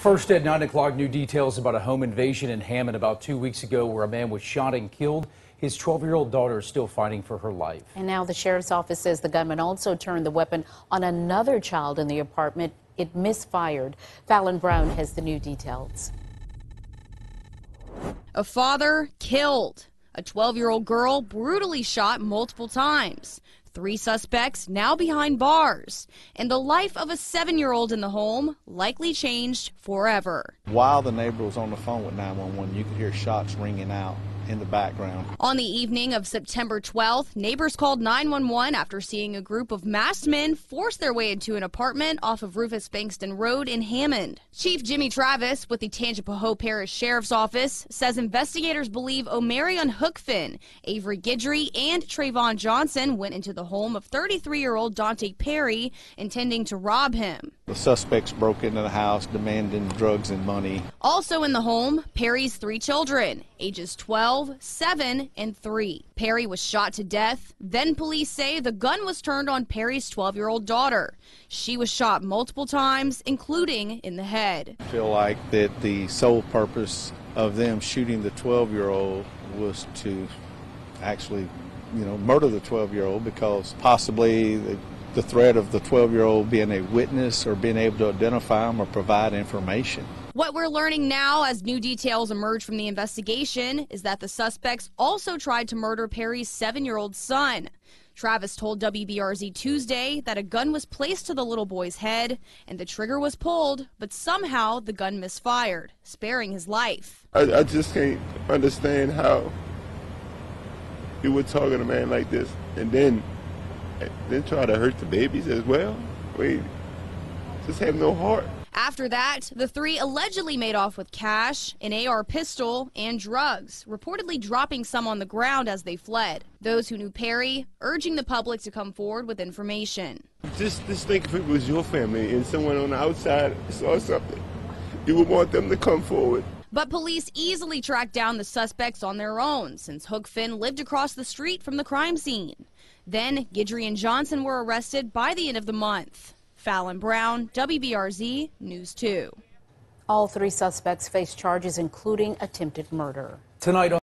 First at 9 o'clock, new details about a home invasion in Hammond about 2 weeks ago where a man was shot and killed. His 12-year-old daughter is still fighting for her life. And now the sheriff's office says the gunman also turned the weapon on another child in the apartment. It misfired. Fallon Brown has the new details. A father killed. A 12-year-old girl brutally shot multiple times. 3 suspects now behind bars. And the life of a 7-year-old in the home likely changed forever. While the neighbor was on the phone with 911, you could hear shots ringing out in the background. On the evening of September 12th, neighbors called 911 after seeing a group of masked men force their way into an apartment off of Rufus Bankston Road in Hammond. Chief Jimmy Travis with the Tangipahoa Parish Sheriff's Office says investigators believe Omarion Hookfin, Avery Guidry, and Trayvon Johnson went into the home of 33-year-old Dante Perry, intending to rob him. The suspects broke into the house demanding drugs and money. Also in the home, Perry's 3 children, ages 12, 7, and 3. Perry was shot to death. Then police say the gun was turned on Perry's 12-year-old daughter. She was shot multiple times, including in the head. I feel like that the sole purpose of them shooting the 12-year-old was to actually, murder the 12-year-old because possibly the threat of the 12-year-old being a witness or being able to identify him or provide information. What we're learning now as new details emerge from the investigation is that the suspects also tried to murder Perry's 7-year-old son. Travis told WBRZ Tuesday that a gun was placed to the little boy's head and the trigger was pulled, but somehow the gun misfired, sparing his life. I just can't understand how you would target a man like this and then try to hurt the babies as well. Wait, just have no heart. After that, the 3 allegedly made off with cash, an AR pistol, and drugs, reportedly dropping some on the ground as they fled. Those who knew Perry urging the public to come forward with information. Just think if it was your family and someone on the outside saw something, you would want them to come forward. But police easily tracked down the suspects on their own since Hookfin lived across the street from the crime scene. Then Guidry and Johnson were arrested by the end of the month. Fallon Brown, WBRZ News 2. All 3 suspects face charges including attempted murder. Tonight on